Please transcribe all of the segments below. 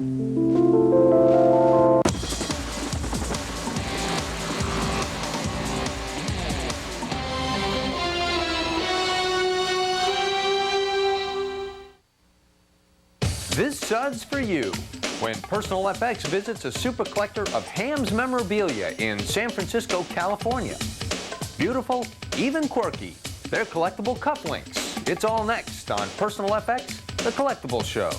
This sud's for you when Personal FX visits a super collector of Ham's memorabilia in San Francisco, California. Beautiful, even quirky, they're collectible cufflinks. It's all next on Personal FX, the Collectible Show.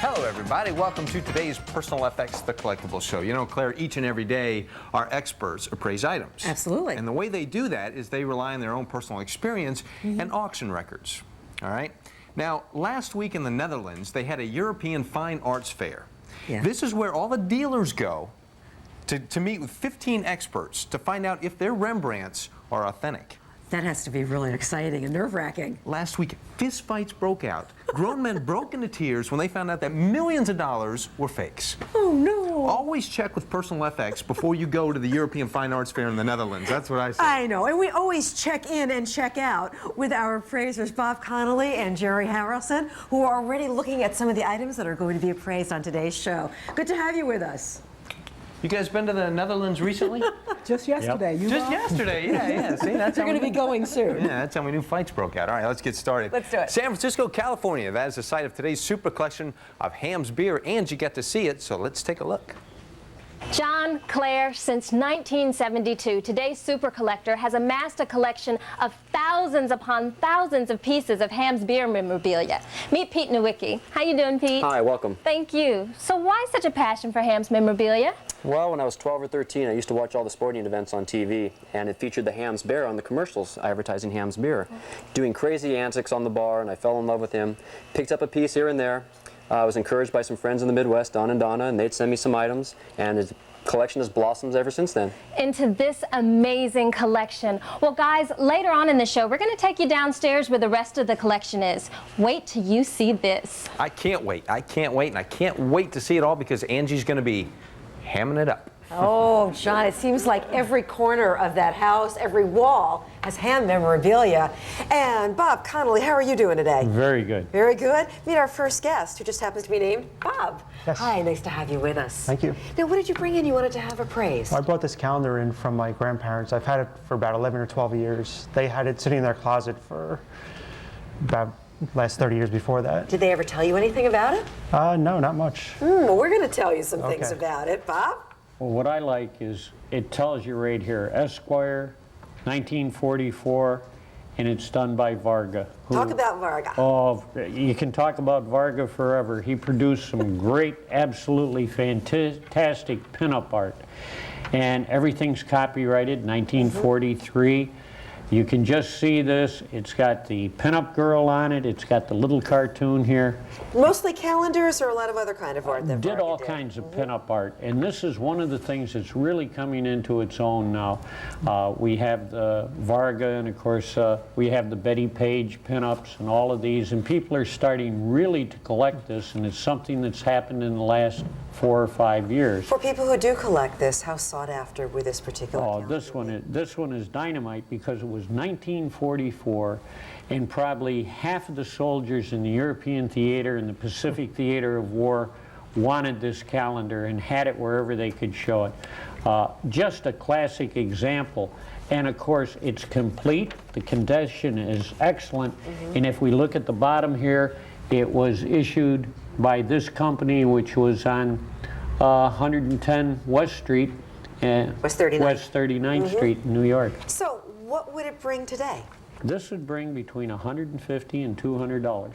Hello everybody, welcome to today's Personal FX, the Collectible Show. You know, Claire, each and every day our experts appraise items. Absolutely. And the way they do that is they rely on their own personal experience and auction records. All right? Now, last week in the Netherlands, they had a European Fine Arts Fair. Yeah. This is where all the dealers go to meet with 15 experts to find out if their Rembrandts are authentic. That has to be really exciting and nerve-wracking. Last week, fistfights broke out. Grown men broke into tears when they found out that millions of dollars were fakes. Oh, no. Always check with Personal FX before you go to the European Fine Arts Fair in the Netherlands. That's what I say. I know, and we always check in and check out with our appraisers Bob Connolly and Jerry Harrelson, who are already looking at some of the items that are going to be appraised on today's show. Good to have you with us. You guys been to the Netherlands recently? Just yesterday. Yep. Just yesterday, yeah. See, that's You're how going to be going soon. Yeah, that's how we knew fights broke out. All right, let's get started. Let's do it. San Francisco, California. That is the site of today's super collection of Ham's beer, and you get to see it, so let's take a look. John, Claire, since 1972, today's super collector has amassed a collection of thousands upon thousands of pieces of Ham's beer memorabilia. Meet Pete Nowicki. How you doing, Pete? Hi, welcome. Thank you. So why such a passion for Ham's memorabilia? Well, when I was 12 or 13, I used to watch all the sporting events on TV, and it featured the Ham's beer on the commercials advertising Ham's beer. Doing crazy antics on the bar, and I fell in love with him. Picked up a piece here and there. I was encouraged by some friends in the Midwest, Don and Donna, and they'd send me some items, and his collection has blossomed ever since then. Into this amazing collection. Well, guys, later on in the show, we're going to take you downstairs where the rest of the collection is. Wait till you see this. I can't wait. I can't wait, and I can't wait to see it all because Angie's going to be hamming it up. Oh, John, it seems like every corner of that house, every wall has Ham memorabilia. And Bob Connolly, how are you doing today? Very good. Very good. Meet our first guest, who just happens to be named Bob. Yes. Hi, nice to have you with us. Thank you. Now, what did you bring in you wanted to have appraised? I brought this calendar in from my grandparents. I've had it for about 11 or 12 years. They had it sitting in their closet for about last 30 years before that. Did they ever tell you anything about it? No, not much. Well, we're going to tell you some things Okay. about it. Bob? Well, what I like is it tells you right here, Esquire, 1944, and it's done by Varga. Talk about Varga. Oh, you can talk about Varga forever. He produced some great, absolutely fantastic pinup art. And everything's copyrighted, 1943. You can just see this. It's got the pinup girl on it. It's got the little cartoon here. Mostly calendars or a lot of other kind of art that Did Varga all kinds of pinup art, and this is one of the things that's really coming into its own now. We have the Varga, and of course we have the Betty Page pinups and all of these, and people are starting really to collect this, and it's something that's happened in the last 4 or 5 years. For people who do collect this, how sought after with this particular Oh, calendar? this one is dynamite because it was 1944, and probably half of the soldiers in the European theater and the Pacific theater of war wanted this calendar and had it wherever they could show it. Just a classic example. And of course, it's complete. The condition is excellent. And if we look at the bottom here, it was issued by this company, which was on 110 West Street, West 39th. West 39th Street in New York. So, what would it bring today? This would bring between $150 and $200.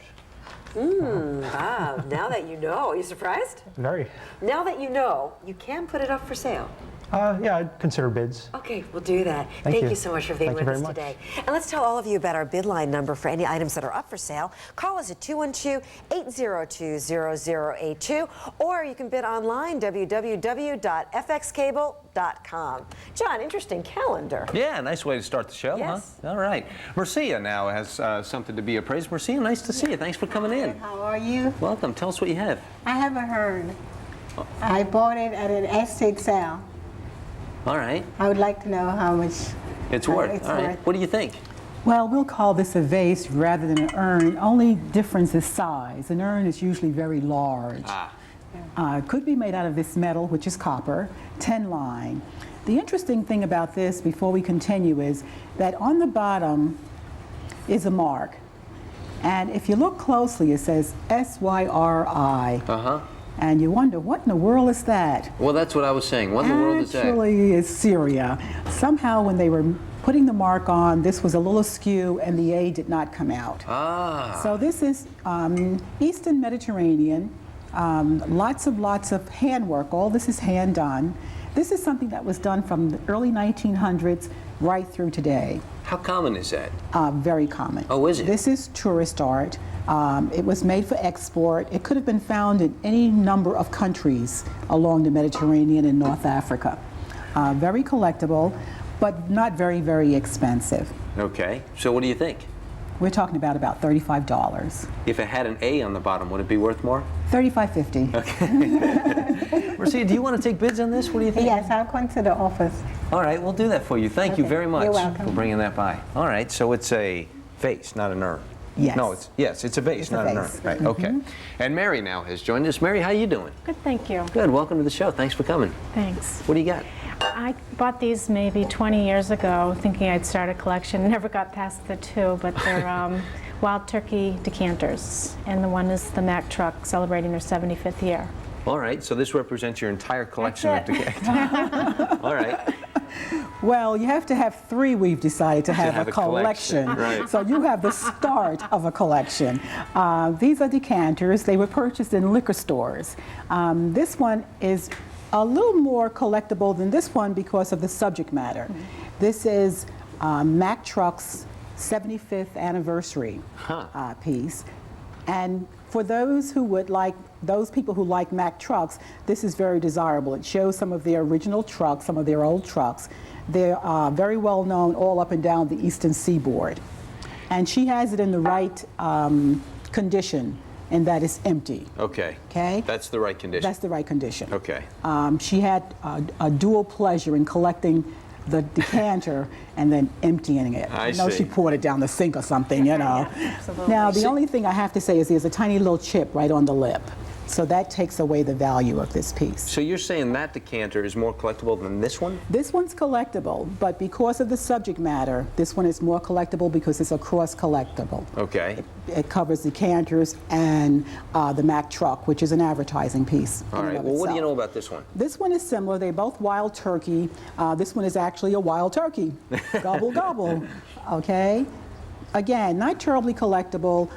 Bob, now that you know, are you surprised? Very. Now that you know, you can put it up for sale. Yeah, I'd consider bids. Okay, we'll do that. Thank you you. so much for being Thank you with us very much. today. And let's tell all of you about our bid line number for any items that are up for sale. Call us at 212-802-0082, or you can bid online, www.fxcable.com. John, interesting calendar. Yeah, nice way to start the show, Yes. huh? All right. Marcia now has something to be appraised. Marcia, nice to see you. Thanks for coming in. How are you? Welcome. Tell us what you have. I have a herd. I bought it at an estate sale. All right. I would like to know how much It's worth. it's All right. worth. What do you think? Well, we'll call this a vase rather than an urn. Only difference is size. An urn is usually very large. It could be made out of this metal, which is copper, tin line. The interesting thing about this, before we continue, is that on the bottom is a mark. And if you look closely, it says SYRI. Uh-huh. And you wonder, what in the world is that? Well, that's what I was saying. What in the world is that? Actually, it's Syria. Somehow, when they were putting the mark on, this was a little askew, and the A did not come out. Ah. So this is Eastern Mediterranean. Lots of handwork. All this is hand done. This is something that was done from the early 1900s right through today. How common is that? Very common. Oh, is it? This is tourist art. It was made for export. It could have been found in any number of countries along the Mediterranean and North Africa. Very collectible, but not very, very expensive. Okay. So what do you think? We're talking about $35. If it had an A on the bottom, would it be worth more? $35.50. Okay. Marcia, do you want to take bids on this? What do you think? Yes, I'll consider offers. All right, we'll do that for you. Thank you Okay. very much You're welcome. for bringing that by. All right, so it's a vase, not an urn. Yes. No, it's a vase, It's a not an vase. urn. Right. Okay. And Mary now has joined us. Mary, how you doing? Good, thank you. Good. Welcome to the show. Thanks for coming. Thanks. What do you got? I bought these maybe 20 years ago, thinking I'd start a collection. Never got past the two, but they're wild turkey decanters, and the one is the Mack truck celebrating their 75th year. All right, so this represents your entire collection of That's decanters. All right. Well, you have to have three, we've decided, to have have a a collection, collection. right. So you have the start of a collection. These are decanters. They were purchased in liquor stores. This one is a little more collectible than this one because of the subject matter. This is Mack Truck's 75th anniversary piece. And for those who would like, those people who like Mack trucks, this is very desirable. It shows some of their original trucks, some of their old trucks. They're very well known all up and down the eastern seaboard. And she has it in the right condition, and that is empty. Okay. Okay? That's the right condition. That's the right condition. Okay. She had a dual pleasure in collecting the decanter and then emptying it. I know see. she poured it down the sink or something, you know. absolutely. Now, the only thing I have to say is there's a tiny little chip right on the lip. So that takes away the value of this piece. So you're saying that decanter is more collectible than this one? This one's collectible, but because of the subject matter, this one is more collectible because it's a cross-collectible. Okay. It covers decanters and the Mack truck, which is an advertising piece. All right. Well, what do you know about this one? This one is similar. They're both wild turkey. This one is actually a wild turkey. Gobble, gobble. Okay? Again, not terribly collectible,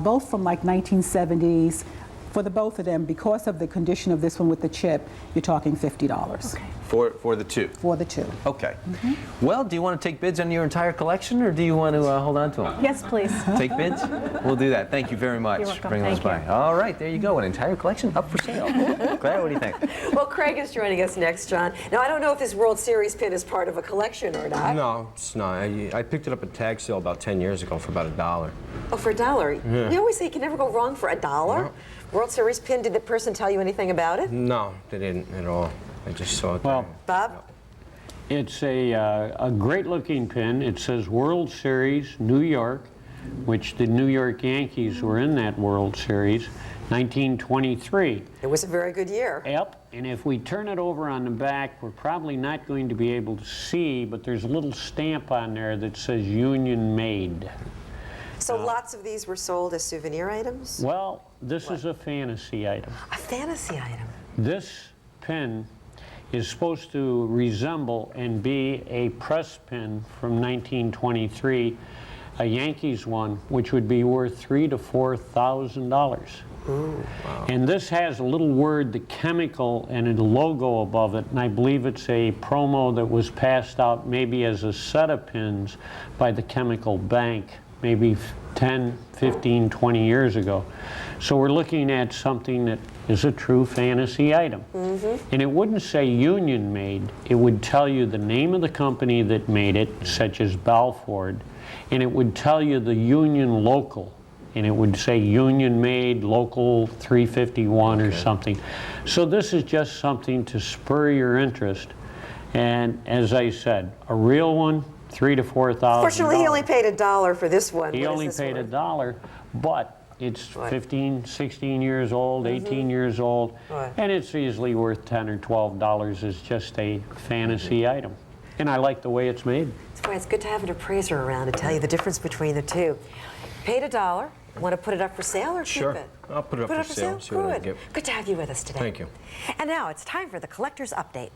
both from like 1970s. For the both of them, because of the condition of this one with the chip, you're talking $50. Okay. For the two? For the two. Okay. Well, do you want to take bids on your entire collection, or do you want to hold on to them? Yes, please. Take bids? We'll do that. Thank you very much You're for welcome. bringing those by. Thank you. All right, there you go. An entire collection up for sale. Claire, what do you think? Well, Craig is joining us next, John. Now, I don't know if this World Series pin is part of a collection or not. No, it's not. I picked it up at tag sale about 10 years ago for about $1. Oh, for $1. We always say you can never go wrong for $1. No. World Series pin, did the person tell you anything about it? No, they didn't at all. I just saw it. Well, Bob? it's a great-looking pin. It says World Series, New York, which the New York Yankees were in that World Series, 1923. It was a very good year. Yep, and if we turn it over on the back, we're probably not going to be able to see, but there's a little stamp on there that says Union Made. So lots of these were sold as souvenir items? Well, this is a fantasy item. A fantasy item. This pin is supposed to resemble and be a press pin from 1923, a Yankees one, which would be worth $3,000 to $4,000. Wow. And this has a little word, the chemical, and a logo above it, and I believe it's a promo that was passed out maybe as a set of pins by the Chemical Bank, maybe 10, 15, 20 years ago. So we're looking at something that is a true fantasy item. And it wouldn't say Union Made, it would tell you the name of the company that made it, such as Balford, and it would tell you the Union local and it would say Union Made, Local 351 or something. So this is just something to spur your interest. And as I said, a real one, $3,000 to $4,000. Fortunately, he only paid $1 for this one. He only paid $1, but it's 15, 16 years old, 18 years old, and it's easily worth $10 or $12 as just a fantasy item. And I like the way it's made. That's why it's good to have an appraiser around to tell you the difference between the two. Paid $1. Want to put it up for sale or keep it? I'll put it up for sale. See what I can Good. get. Good to have you with us today. Thank you. And now it's time for the Collector's Update.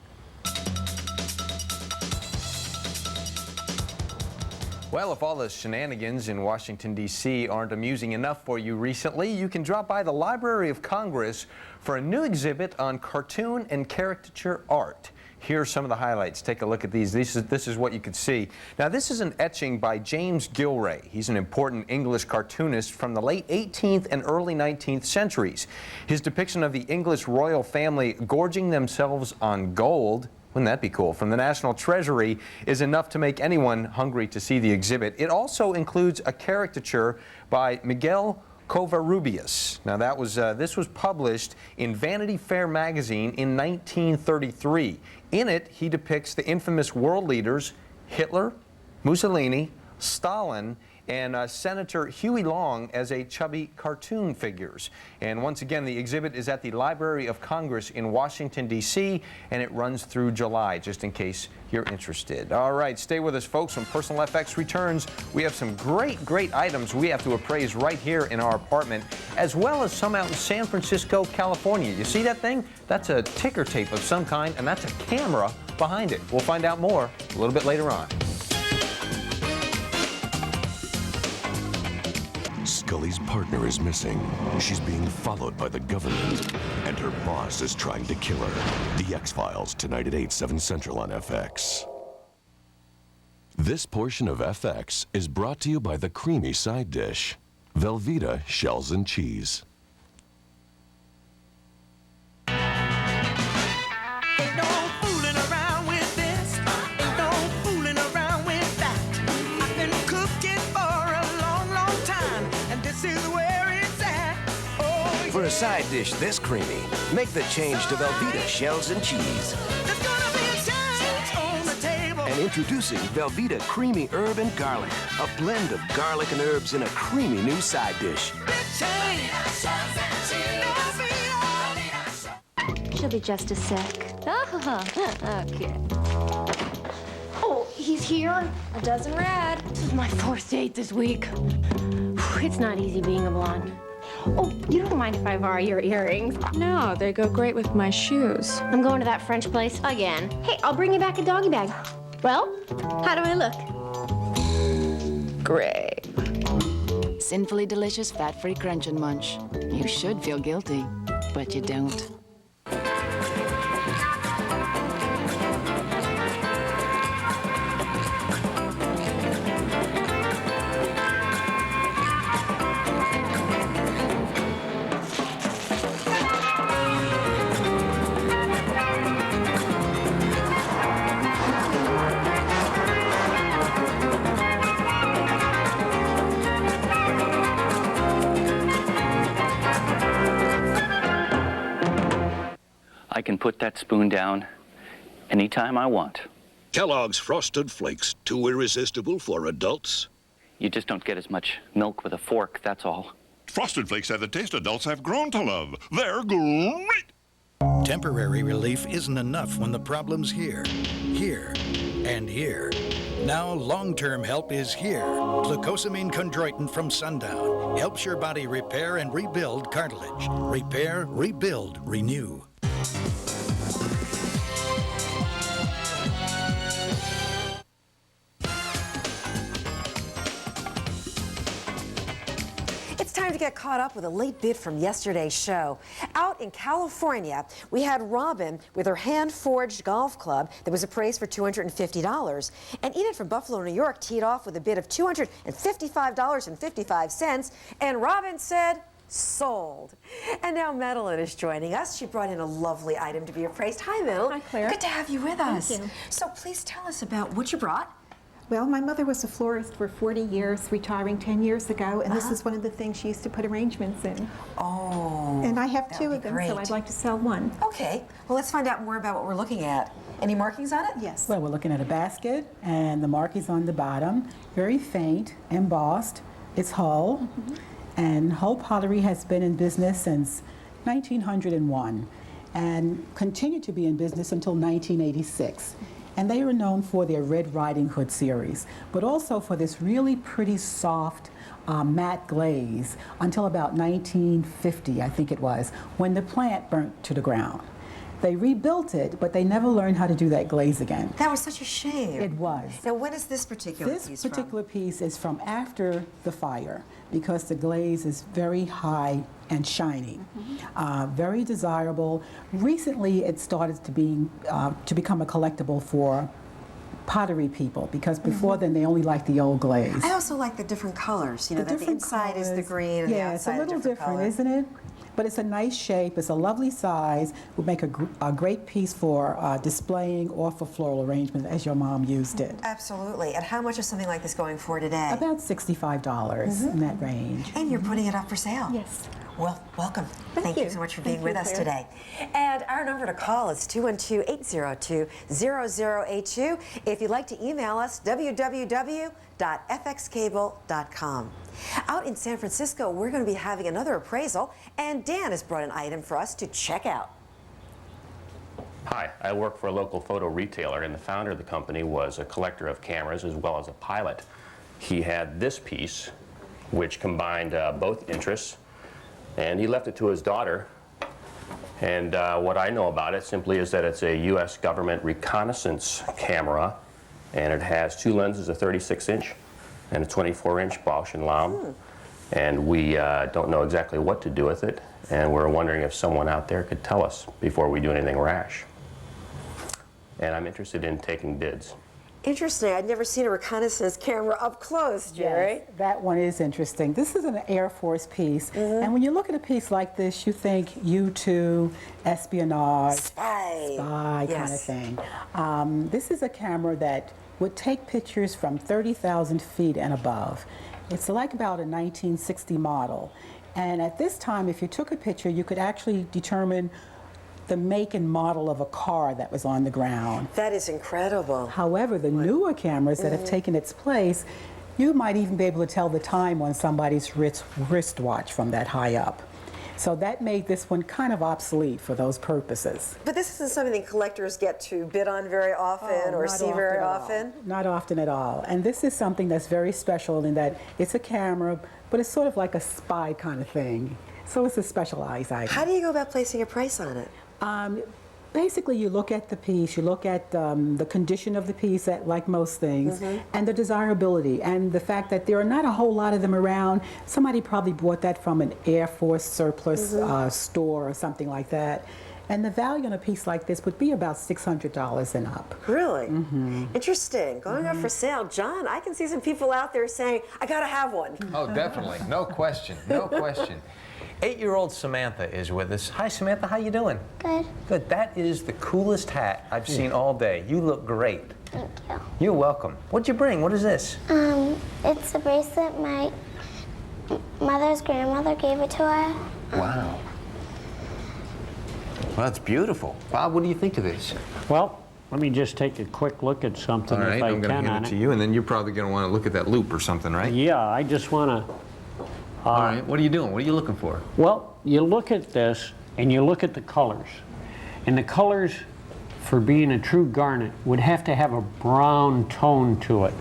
Well, if all the shenanigans in Washington, D.C. aren't amusing enough for you recently, you can drop by the Library of Congress for a new exhibit on cartoon and caricature art. Here are some of the highlights. Take a look at these. This is what you could see. Now, this is an etching by James Gilray. He's an important English cartoonist from the late 18th and early 19th centuries. His depiction of the English royal family gorging themselves on gold, wouldn't that be cool, from the National Treasury is enough to make anyone hungry to see the exhibit. It also includes a caricature by Miguel Covarrubias. Now this was published in Vanity Fair magazine in 1933. In it, he depicts the infamous world leaders Hitler, Mussolini, Stalin, and Senator Huey Long as a chubby cartoon figures. And once again, the exhibit is at the Library of Congress in Washington, D.C., and it runs through July, just in case you're interested. All right, stay with us, folks. When Personal FX returns, we have some great items we have to appraise right here in our apartment, as well as some out in San Francisco, California. You see that thing? That's a ticker tape of some kind, and that's a camera behind it. We'll find out more a little bit later on. Scully's partner is missing. She's being followed by the government, and her boss is trying to kill her. The X-Files, tonight at 8, 7 Central on FX. This portion of FX is brought to you by the creamy side dish, Velveeta shells and cheese. For a side dish this creamy, make the change to Velveeta shells and cheese. And introducing Velveeta Creamy Herb and Garlic, a blend of garlic and herbs in a creamy new side dish. She'll be just a sec. Okay. Oh, he's here. A dozen red. This is my 4th date this week. It's not easy being a blonde. Oh, you don't mind if I borrow your earrings? No, they go great with my shoes. I'm going to that French place again. Hey, I'll bring you back a doggy bag. Well, how do I look? Great. Sinfully delicious, fat-free crunch and munch. You should feel guilty, but you don't. I can put that spoon down anytime I want. Kellogg's Frosted Flakes, too irresistible for adults. You just don't get as much milk with a fork, that's all. Frosted Flakes have the taste adults have grown to love. They're great! Temporary relief isn't enough when the problem's here, and here. Now long-term help is here. Glucosamine chondroitin from Sundown helps your body repair and rebuild cartilage. Repair, rebuild, renew. It's time to get caught up with a late bid from yesterday's show. Out in California, we had Robin with her hand-forged golf club that was appraised for $250. And Enid from Buffalo, New York teed off with a bid of $255.55. And Robin said, sold. And now Madeline is joining us. She brought in a lovely item to be appraised. Hi, Mel. Hi, Claire. Good to have you with us. Thank you. So please tell us about what you brought. Well, my mother was a florist for 40 years, retiring 10 years ago, and this is one of the things she used to put arrangements in. Oh. And I have that two would of be them, so great. I'd like to sell one. Okay. Well, let's find out more about what we're looking at. Any markings on it? Yes. Well, we're looking at a basket, and the markings on the bottom, very faint, embossed. It's Hull, and Hull Pottery has been in business since 1901 and continued to be in business until 1986. And they were known for their Red Riding Hood series, but also for this really pretty soft matte glaze until about 1950, I think it was, when the plant burnt to the ground. They rebuilt it, but they never learned how to do that glaze again. That was such a shame. It was. Now, when is this particular piece This particular piece is from after the fire because the glaze is very high and shiny, very desirable. Recently, it started to become a collectible for pottery people because before then they only liked the old glaze. I also like the different colors. You know, that the inside is the green and the Yeah, it's outside a little different, color. isn't it? But it's a nice shape. It's a lovely size. Would make a great piece for displaying or for floral arrangement, as your mom used it. Absolutely. And how much is something like this going for today? About $65 in that range. And you're putting it up for sale. Yes. Well, welcome. Thank you so much for being with us today. And our number to call is 212-802-0082. If you'd like to email us, www.fxcable.com. Out in San Francisco, we're going to be having another appraisal, and Dan has brought an item for us to check out. Hi, I work for a local photo retailer, and the founder of the company was a collector of cameras as well as a pilot. He had this piece, which combined both interests, and he left it to his daughter. And what I know about it simply is that it's a U.S. government reconnaissance camera, and it has two lenses, a 36-inch and a 24-inch Bausch & Lomb. And we don't know exactly what to do with it, and we're wondering if someone out there could tell us before we do anything rash. And I'm interested in taking bids. Interesting. I'd never seen a reconnaissance camera up close, Jerry. Yes, that one is interesting. This is an Air Force piece, and when you look at a piece like this, you think U-2, espionage, spy kind of thing. This is a camera that would take pictures from 30,000 feet and above. It's like about a 1960 model, and at this time, if you took a picture, you could actually determine the make and model of a car that was on the ground. That is incredible. However, the newer cameras that have taken its place, you might even be able to tell the time on somebody's wristwatch from that high up. So that made this one kind of obsolete for those purposes. But this isn't something collectors get to bid on very often or see very often? Not often at all. And this is something that's very special in that it's a camera, but it's sort of like a spy kind of thing. So it's a specialized item. How do you go about placing a price on it? Basically, you look at the piece, you look at the condition of the piece, like most things, and the desirability, and the fact that there are not a whole lot of them around. Somebody probably bought that from an Air Force surplus store or something like that. And the value on a piece like this would be about $600 and up. Really? Interesting. Going up for sale. John, I can see some people out there saying, I gotta have one. Oh, definitely. No question. No question. 8-year-old Samantha is with us. Hi, Samantha. How you doing? Good. Good. That is the coolest hat I've seen all day. You look great. Thank you. You're welcome. What'd you bring? What is this? It's a bracelet my mother's grandmother gave it to her. Wow. Well, that's beautiful. Bob, what do you think of this? Well, let me just take a quick look at something All right, if I I'm going can to on hand it it. to you, and then you're probably going to want to look at that loop or something, right? Yeah, I just want to... All right, what are you doing? What are you looking for? Well, you look at this and you look at the colors. And the colors, for being a true garnet, would have to have a brown tone to it.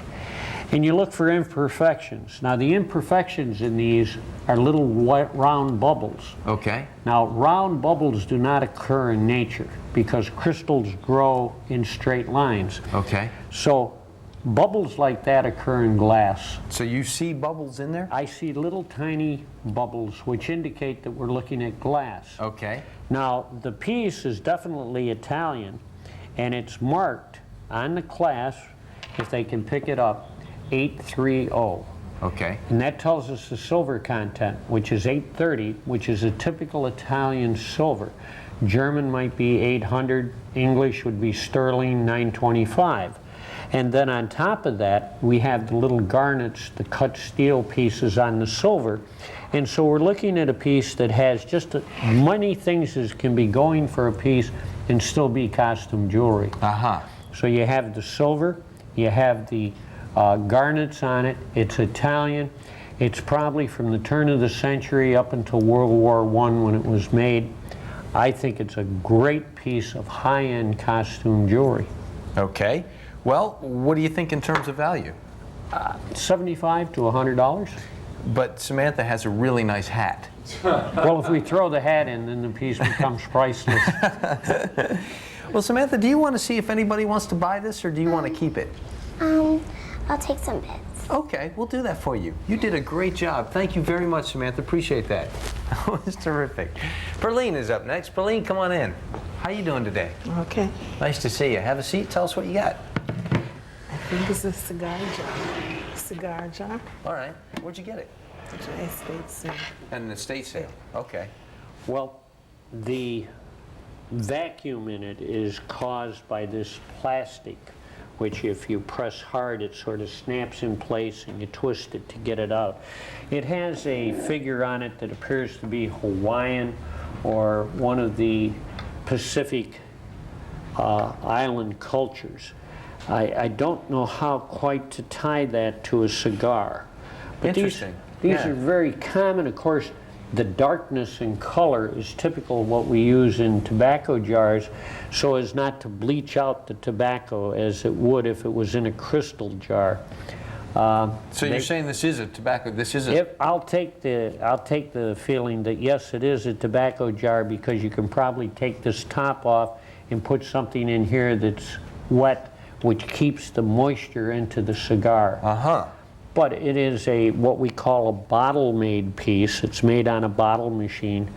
And you look for imperfections. Now, the imperfections in these are little white round bubbles. Okay. Now, round bubbles do not occur in nature because crystals grow in straight lines. Okay. So bubbles like that occur in glass. So you see bubbles in there? I see little tiny bubbles which indicate that we're looking at glass. Okay. Now, the piece is definitely Italian, and it's marked on the clasp, if they can pick it up, 830. Okay. And that tells us the silver content, which is 830, which is a typical Italian silver. German might be 800, English would be sterling 925. And then on top of that, we have the little garnets, the cut steel pieces on the silver. And so we're looking at a piece that has just as many things as can be going for a piece and still be costume jewelry. So you have the silver, you have the garnets on it. It's Italian. It's probably from the turn of the century up until World War I when it was made. I think it's a great piece of high-end costume jewelry. Okay. Well, what do you think in terms of value? $75 to $100. But Samantha has a really nice hat. Well, if we throw the hat in, then the piece becomes priceless. Well, Samantha, do you want to see if anybody wants to buy this, or do you want to keep it? I'll take some bits. Okay, we'll do that for you. You did a great job. Thank you very much, Samantha. Appreciate that. That was terrific. Perline is up next. Perline, come on in. How you doing today? Okay. Nice to see you. Have a seat. Tell us what you got. I think it's a cigar jar. Cigar jar. All right. Where'd you get it? It's an estate sale. At an estate sale. Okay. Well, the vacuum in it is caused by this plastic, which if you press hard, it sort of snaps in place and you twist it to get it out. It has a figure on it that appears to be Hawaiian or one of the Pacific island cultures. I don't know how quite to tie that to a cigar. But Interesting. These are very common. Of course, the darkness in color is typical of what we use in tobacco jars, so as not to bleach out the tobacco as it would if it was in a crystal jar. So you're saying this is a tobacco? This is a. I'll take the feeling that yes, it is a tobacco jar, because you can probably take this top off and put something in here that's wet, which keeps the moisture into the cigar. But it is what we call a bottle-made piece. It's made on a bottle machine.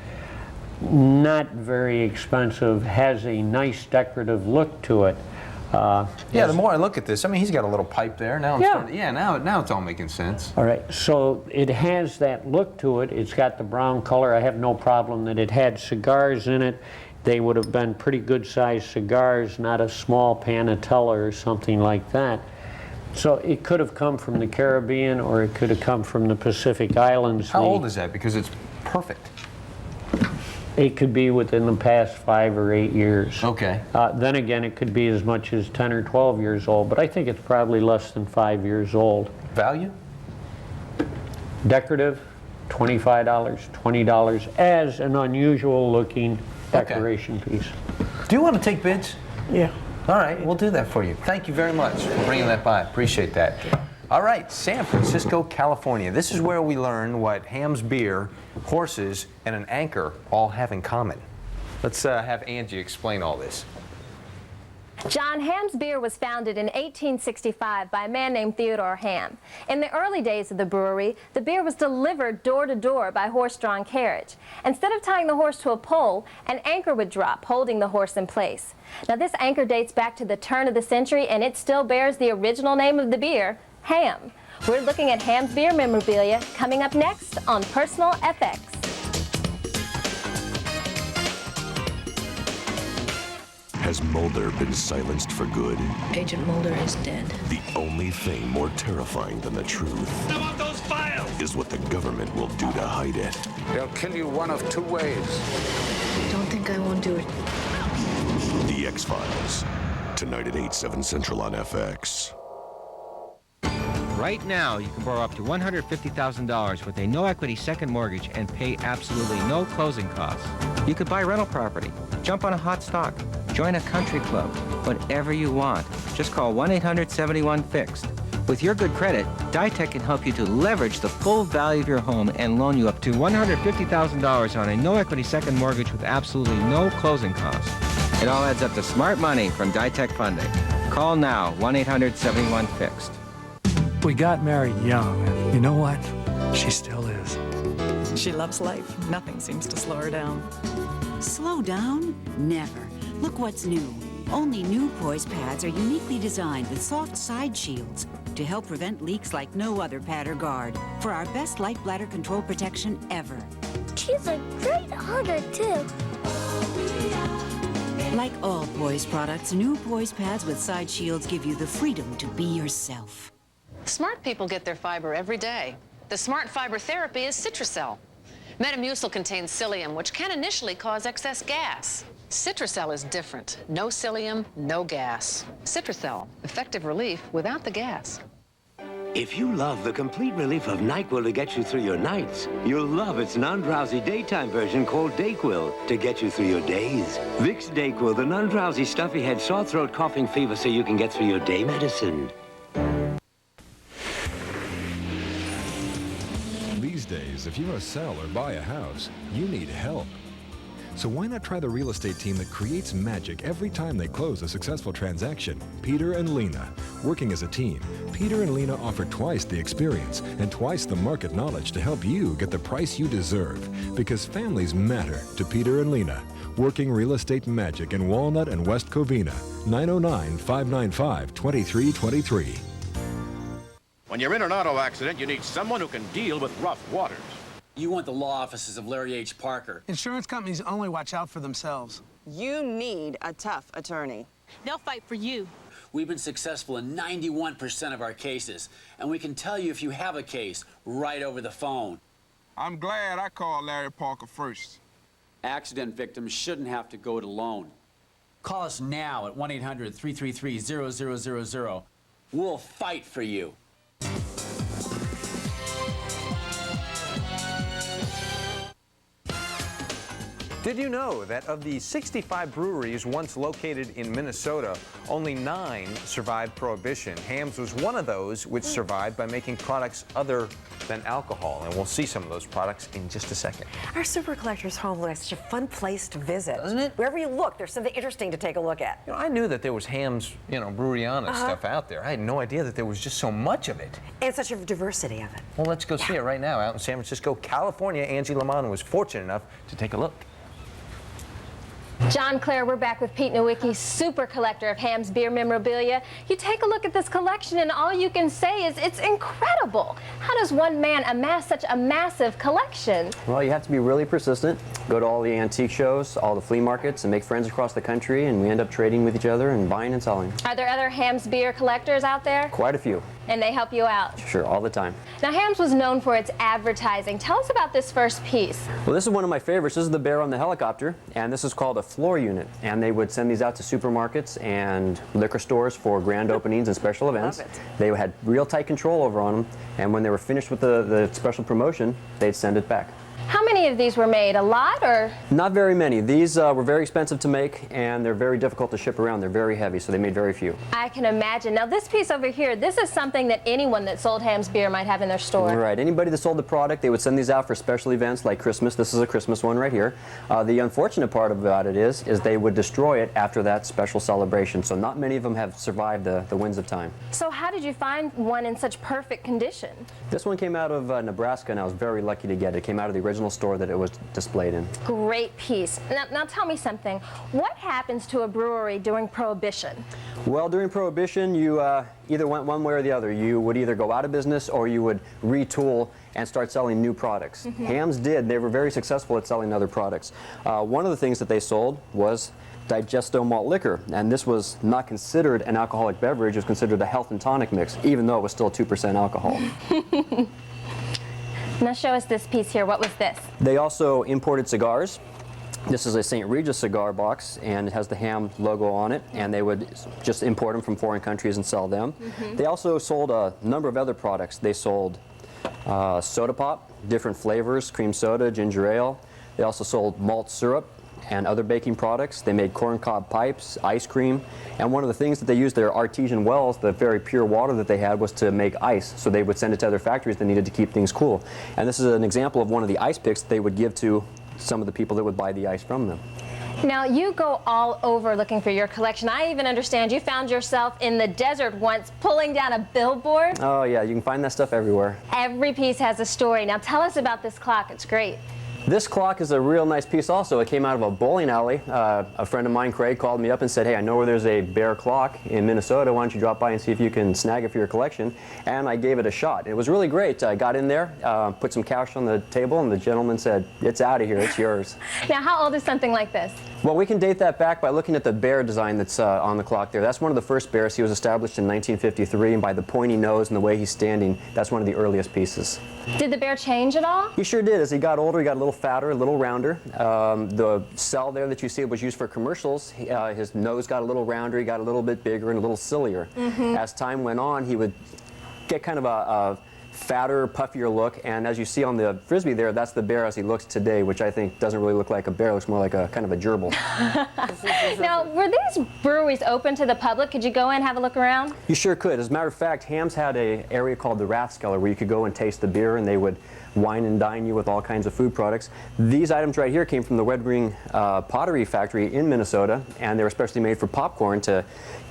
Not very expensive. Has a nice decorative look to it. Yeah, the more I look at this, I mean, he's got a little pipe there. Now, now it's all making sense. All right, so it has that look to it. It's got the brown color. I have no problem that it had cigars in it. They would have been pretty good-sized cigars, not a small Panatella or something like that. So it could have come from the Caribbean, or it could have come from the Pacific Islands. How old is that? Because it's perfect. It could be within the past 5 or 8 years. Okay. Then again, it could be as much as 10 or 12 years old, but I think it's probably less than 5 years old. Value? Decorative, $25, $20 as an unusual looking decoration piece. Do you want to take bids? Yeah. All right, we'll do that for you. Thank you very much for bringing that by. Appreciate that. All right, San Francisco, California. This is where we learn what Ham's beer, horses, and an anchor all have in common. Let's have Angie explain all this. John, Ham's Beer was founded in 1865 by a man named Theodore Ham. In the early days of the brewery, the beer was delivered door to door by horse-drawn carriage. Instead of tying the horse to a pole, an anchor would drop, holding the horse in place. Now, this anchor dates back to the turn of the century, and it still bears the original name of the beer, Ham. We're looking at Ham's Beer memorabilia coming up next on Personal FX. Has Mulder been silenced for good? Agent Mulder is dead. The only thing more terrifying than the truth I want those files! is what the government will do to hide it. They'll kill you one of two ways. Don't think I won't do it. The X-Files. Tonight at 8/7 Central on FX. Right now, you can borrow up to $150,000 with a no-equity second mortgage and pay absolutely no closing costs. You could buy rental property, jump on a hot stock, join a country club, whatever you want. Just call 1-800-71-FIXED. With your good credit, Ditech can help you to leverage the full value of your home and loan you up to $150,000 on a no-equity second mortgage with absolutely no closing costs. It all adds up to smart money from Ditech Funding. Call now, 1-800-71-FIXED. We got married young, and you know what? She still is. She loves life. Nothing seems to slow her down. Slow down? Never. Look what's new. Only new Poise pads are uniquely designed with soft side shields to help prevent leaks like no other pad or guard for our best light bladder control protection ever. She's a great hugger, too. Like all Poise products, new Poise pads with side shields give you the freedom to be yourself. Smart people get their fiber every day. The smart fiber therapy is Citracel. Metamucil contains psyllium, which can initially cause excess gas. Citracel is different. No psyllium, no gas. Citracel, effective relief without the gas. If you love the complete relief of NyQuil to get you through your nights, you'll love its non-drowsy daytime version called DayQuil to get you through your days. Vicks DayQuil, the non-drowsy stuffy head, sore throat, coughing fever so you can get through your day medicine. These days, if you want to sell or buy a house, you need help. So why not try the real estate team that creates magic every time they close a successful transaction? Peter and Lena. Working as a team, Peter and Lena offer twice the experience and twice the market knowledge to help you get the price you deserve. Because families matter to Peter and Lena. Working real estate magic in Walnut and West Covina. 909-595-2323. When you're in an auto accident, you need someone who can deal with rough waters. You want the law offices of Larry H. Parker. Insurance companies only watch out for themselves. You need a tough attorney. They'll fight for you. We've been successful in 91% of our cases, and we can tell you if you have a case right over the phone. I'm glad I called Larry Parker first. Accident victims shouldn't have to go it alone. Call us now at 1-800-333-0000. We'll fight for you. Did you know that of the 65 breweries once located in Minnesota, only 9 survived Prohibition? Hamm's was one of those which survived by making products other than alcohol, and we'll see some of those products in just a second. Our Super Collector's home looks like such a fun place to visit. Doesn't it? Wherever you look, there's something interesting to take a look at. You know, I knew that there was Hamm's, Breweriana stuff out there. I had no idea that there was just so much of it. And such a diversity of it. Well, let's go see it right now out in San Francisco, California. Angie Lamont was fortunate enough to take a look. John, Claire, we're back with Pete Nowicki, super collector of Hamm's beer memorabilia. You take a look at this collection and all you can say is it's incredible. How does one man amass such a massive collection? Well, you have to be really persistent, go to all the antique shows, all the flea markets, and make friends across the country, and we end up trading with each other and buying and selling. Are there other Hamm's beer collectors out there? Quite a few. And they help you out? Sure, all the time. Now, Hamm's was known for its advertising. Tell us about this first piece. Well, this is one of my favorites. This is the bear on the helicopter, and this is called a floor unit. And they would send these out to supermarkets and liquor stores for grand openings and special events. Love it. They had real tight control over on them, and when they were finished with the special promotion, they'd send it back. How many of these were made? A lot, or? Not very many. These were very expensive to make, and they're very difficult to ship around. They're very heavy, so they made very few. I can imagine. Now, this piece over here, this is something that anyone that sold Hamm's beer might have in their store. Right. Anybody that sold the product, they would send these out for special events like Christmas. This is a Christmas one right here. The unfortunate part about it is they would destroy it after that special celebration, so not many of them have survived the winds of time. So how did you find one in such perfect condition? This one came out of Nebraska, and I was very lucky to get it. It came out of the original store that it was displayed in. Great piece. Now tell me something. What happens to a brewery during Prohibition? Well, during Prohibition, you either went one way or the other. You would either go out of business or you would retool and start selling new products. Hamm's did. They were very successful at selling other products. One of the things that they sold was Digesto malt liquor, and this was not considered an alcoholic beverage. It was considered a health and tonic mix, even though it was still 2% alcohol. Now show us this piece here. What was this? They also imported cigars. This is a St. Regis cigar box, and it has the Hamm logo on it, and they would just import them from foreign countries and sell them. They also sold a number of other products. They sold soda pop, different flavors, cream soda, ginger ale. They also sold malt syrup and other baking products. They made corncob pipes, ice cream, and one of the things that they used, their artesian wells, the very pure water that they had, was to make ice. So they would send it to other factories that needed to keep things cool. And this is an example of one of the ice picks that they would give to some of the people that would buy the ice from them. Now, you go all over looking for your collection. I even understand you found yourself in the desert once pulling down a billboard. Oh yeah, you can find that stuff everywhere. Every piece has a story. Now tell us about this clock. It's great. This clock is a real nice piece also. It came out of a bowling alley. A friend of mine, Craig, called me up and said, hey, I know where there's a bear clock in Minnesota. Why don't you drop by and see if you can snag it for your collection? And I gave it a shot. It was really great. I got in there, put some cash on the table, and the gentleman said, it's out of here, it's yours. Now, how old is something like this? Well, we can date that back by looking at the bear design that's on the clock there. That's one of the first bears. He was established in 1953, and by the pointy nose and the way he's standing, that's one of the earliest pieces. Did the bear change at all? He sure did. As he got older, he got a little fatter, a little rounder. The cell there that you see was used for commercials. His nose got a little rounder, he got a little bit bigger and a little sillier. As time went on, he would get kind of a fatter, puffier look, and as you see on the Frisbee there, that's the bear as he looks today, which I think doesn't really look like a bear, looks more like a kind of a gerbil. Now, were these breweries open to the public? Could you go in and have a look around? You sure could. As a matter of fact, Ham's had an area called the Rathskeller where you could go and taste the beer, and they would wine and dine you with all kinds of food products. These items right here came from the Red Ring Pottery Factory in Minnesota, and they were especially made for popcorn to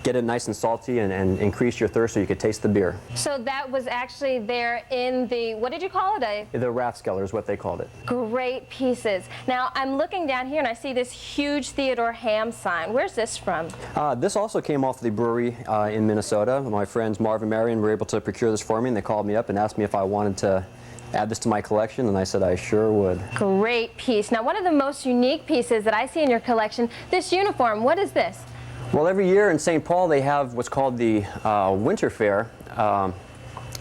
get it nice and salty and increase your thirst so you could taste the beer. So that was actually there in the, what did you call it? The Rathskeller is what they called it. Great pieces. Now, I'm looking down here and I see this huge Theodore Ham sign. Where's this from? This also came off the brewery in Minnesota. My friends Marv and Marion were able to procure this for me, and they called me up and asked me if I wanted to add this to my collection, and I said I sure would. Great piece. Now, one of the most unique pieces that I see in your collection, this uniform, what is this? Well, every year in St. Paul they have what's called the Winter Fair,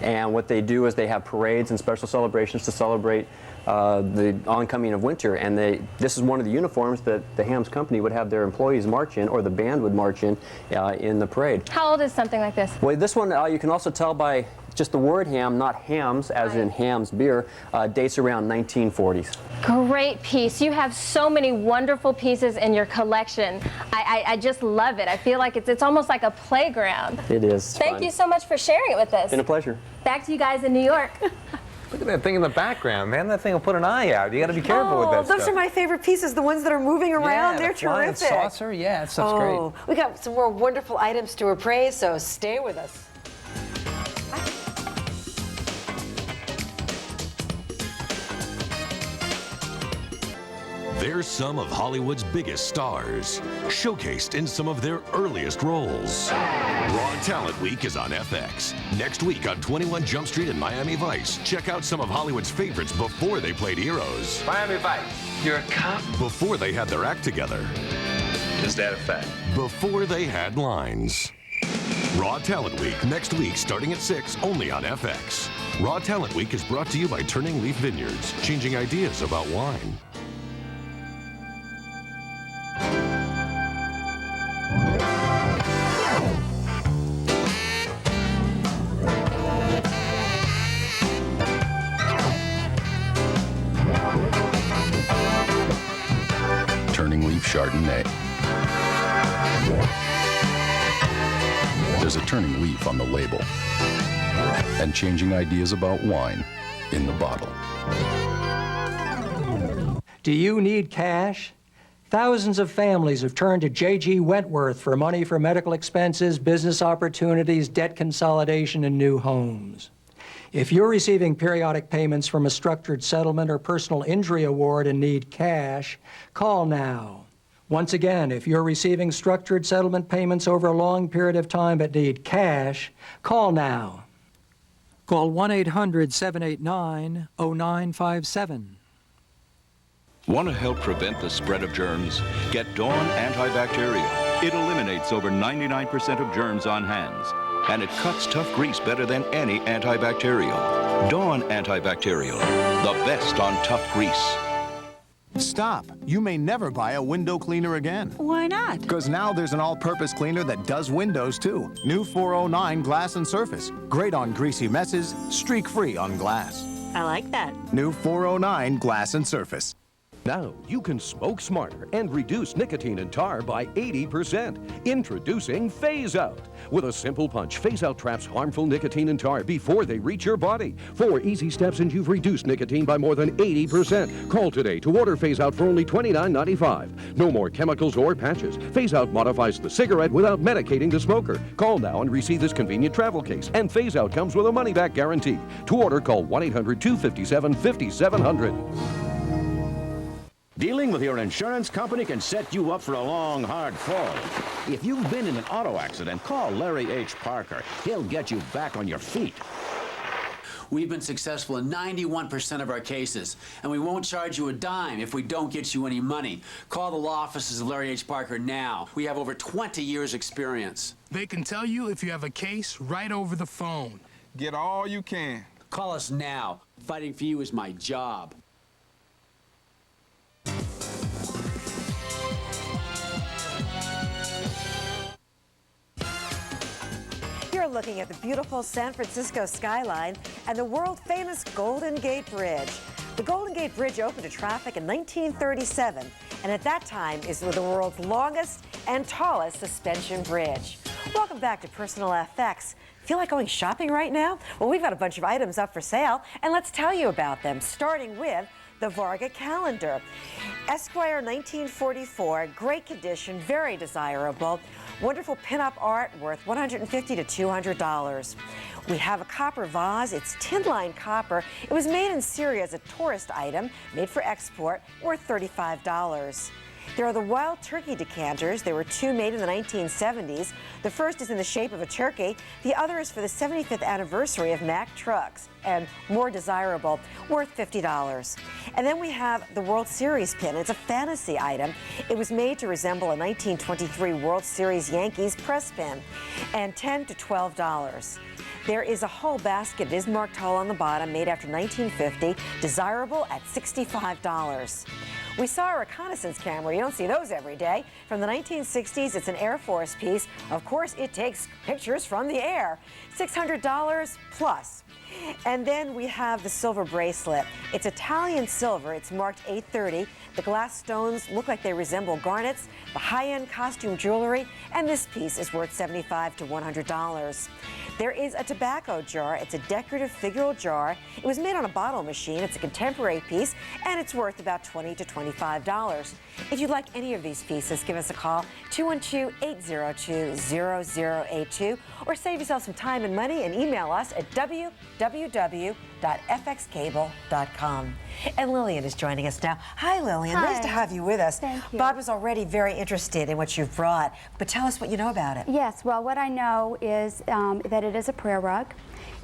and what they do is they have parades and special celebrations to celebrate the oncoming of winter, and this is one of the uniforms that the Ham's company would have their employees march in, or the band would march in the parade. How old is something like this? Well, this one you can also tell by just the word ham, not hams, as in Ham's beer, dates around 1940s. Great piece. You have so many wonderful pieces in your collection. I just love it. I feel like it's almost like a playground. It is. Thank you so much for sharing it with us. It's been a pleasure. Back to you guys in New York. Look at that thing in the background, man. That thing will put an eye out. You got to be careful with that those stuff. are my favorite pieces, the ones that are moving around. They're the flying terrific. saucer, yeah, that stuff's great. We got some more wonderful items to appraise, so stay with us. They're some of Hollywood's biggest stars, showcased in some of their earliest roles. Raw Talent Week is on FX. Next week on 21 Jump Street and Miami Vice, check out some of Hollywood's favorites before they played heroes. Miami Vice, you're a cop? Before they had their act together. Is that a fact? Before they had lines. Raw Talent Week, next week starting at 6, only on FX. Raw Talent Week is brought to you by Turning Leaf Vineyards, changing ideas about wine. Turning Leaf Chardonnay. There's a turning leaf on the label, and changing ideas about wine in the bottle. Do you need cash? Thousands of families have turned to J.G. Wentworth for money for medical expenses, business opportunities, debt consolidation, and new homes. If you're receiving periodic payments from a structured settlement or personal injury award and need cash, call now. Once again, if you're receiving structured settlement payments over a long period of time but need cash, call now. Call 1-800-789-0957. Want to help prevent the spread of germs? Get Dawn Antibacterial. It eliminates over 99% of germs on hands, and it cuts tough grease better than any antibacterial. Dawn Antibacterial, the best on tough grease. Stop. You may never buy a window cleaner again. Why not? Because now there's an all-purpose cleaner that does windows, too. New 409 Glass and Surface. Great on greasy messes, streak-free on glass. I like that. New 409 Glass and Surface. Now you can smoke smarter and reduce nicotine and tar by 80%. Introducing Phase Out. With a simple punch, Phase Out traps harmful nicotine and tar before they reach your body. 4 easy steps and you've reduced nicotine by more than 80%. Call today to order Phase Out for only $29.95. No more chemicals or patches. Phase Out modifies the cigarette without medicating the smoker. Call now and receive this convenient travel case. And Phase Out comes with a money-back guarantee. To order, call 1-800-257-5700. Dealing with your insurance company can set you up for a long, hard fall. If you've been in an auto accident, call Larry H. Parker. He'll get you back on your feet. We've been successful in 91% of our cases, and we won't charge you a dime if we don't get you any money. Call the law offices of Larry H. Parker now. We have over 20 years experience. They can tell you if you have a case right over the phone. Get all you can. Call us now. Fighting for you is my job. You're looking at the beautiful San Francisco skyline and the world-famous Golden Gate Bridge. The Golden Gate Bridge opened to traffic in 1937, and at that time is the world's longest and tallest suspension bridge. Welcome back to Personal FX. Feel like going shopping right now? Well, we've got a bunch of items up for sale, and let's tell you about them, starting with the Varga calendar. Esquire 1944, great condition, very desirable. Wonderful pinup art worth $150 to $200. We have a copper vase. It's tin-lined copper. It was made in Syria as a tourist item, made for export, worth $35. There are the Wild Turkey decanters. There were two made in the 1970s. The first is in the shape of a turkey. The other is for the 75th anniversary of Mack trucks, and more desirable, worth $50. And then we have the World Series pin. It's a fantasy item. It was made to resemble a 1923 World Series Yankees press pin, and $10 to $12. There is a whole basket. It is marked whole on the bottom, made after 1950, desirable at $65. We saw a reconnaissance camera. You don't see those every day. From the 1960s, it's an Air Force piece. Of course, it takes pictures from the air. $600 plus. And then we have the silver bracelet. It's Italian silver. It's marked 830. The glass stones look like they resemble garnets, the high-end costume jewelry, and this piece is worth $75 to $100. There is a tobacco jar. It's a decorative figural jar. It was made on a bottle machine. It's a contemporary piece, and it's worth about $20 to $25. If you'd like any of these pieces, give us a call, 212-802-0082, or save yourself some time and money and email us at www.fxcable.com. And Lillian is joining us now. Hi, Lillian. Hi. Nice to have you with us. Thank you. Bob is already very interested in what you've brought, but tell us what you know about it. Yes, well, what I know is that it is a prayer rug.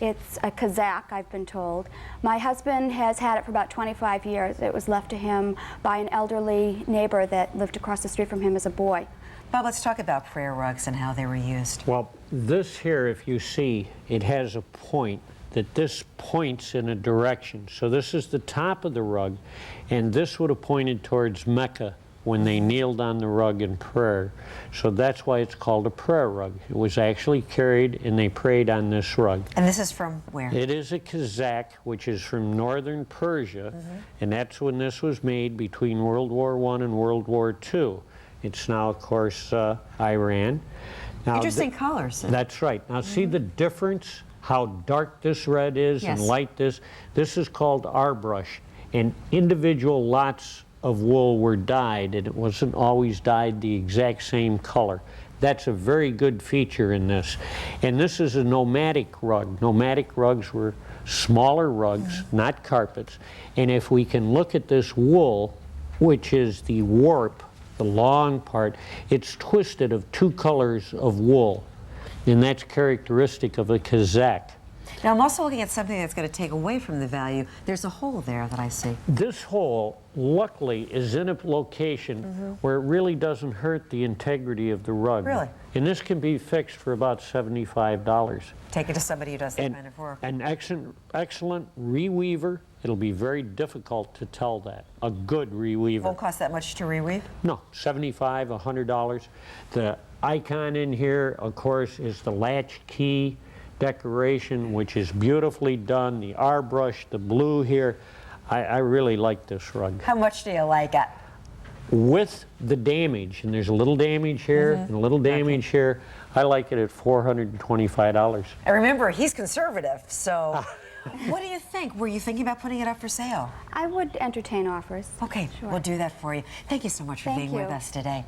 It's a Kazakh, I've been told. My husband has had it for about 25 years. It was left to him by an elderly neighbor that lived across the street from him as a boy. Bob, let's talk about prayer rugs and how they were used. Well, this here, if you see, it has a point that this points in a direction. So this is the top of the rug, and this would have pointed towards Mecca when they kneeled on the rug in prayer. So that's why it's called a prayer rug. It was actually carried, and they prayed on this rug. And this is from where? It is a Kazakh, which is from northern Persia, and that's when this was made between World War I and World War II. It's now, of course, Iran. Now, interesting colors. That's right. Now, see the difference? How dark this red is and light this? This is called R-brush, and individual lots of wool were dyed, and it wasn't always dyed the exact same color. That's a very good feature in this. And this is a nomadic rug. Nomadic rugs were smaller rugs, not carpets. And if we can look at this wool, which is the warp, the long part, it's twisted of two colors of wool. And that's characteristic of a Kazakh. Now, I'm also looking at something that's going to take away from the value. There's a hole there that I see. This hole, luckily, is in a location where it really doesn't hurt the integrity of the rug. Really? And this can be fixed for about $75. Take it to somebody who does that kind of work. An excellent reweaver. It'll be very difficult to tell that. A good reweaver. Won't cost that much to reweave? No, $75, $100. The icon in here, of course, is the latch key decoration, which is beautifully done. The R-brush, the blue here. I really like this rug. How much do you like it? With the damage, and there's a little damage here and a little damage here, I like it at $425. And remember, he's conservative, so what do you think? Were you thinking about putting it up for sale? I would entertain offers. Okay, Sure. we'll do that for you. Thank you so much for being with us today.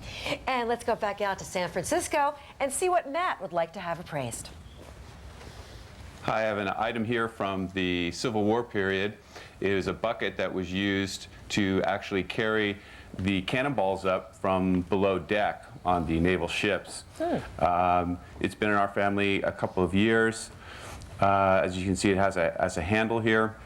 And let's go back out to San Francisco and see what Matt would like to have appraised. Hi, I have an item here from the Civil War period. It is a bucket that was used to actually carry the cannonballs up from below deck on the naval ships. It's been in our family a couple of years. As you can see, it has a handle here.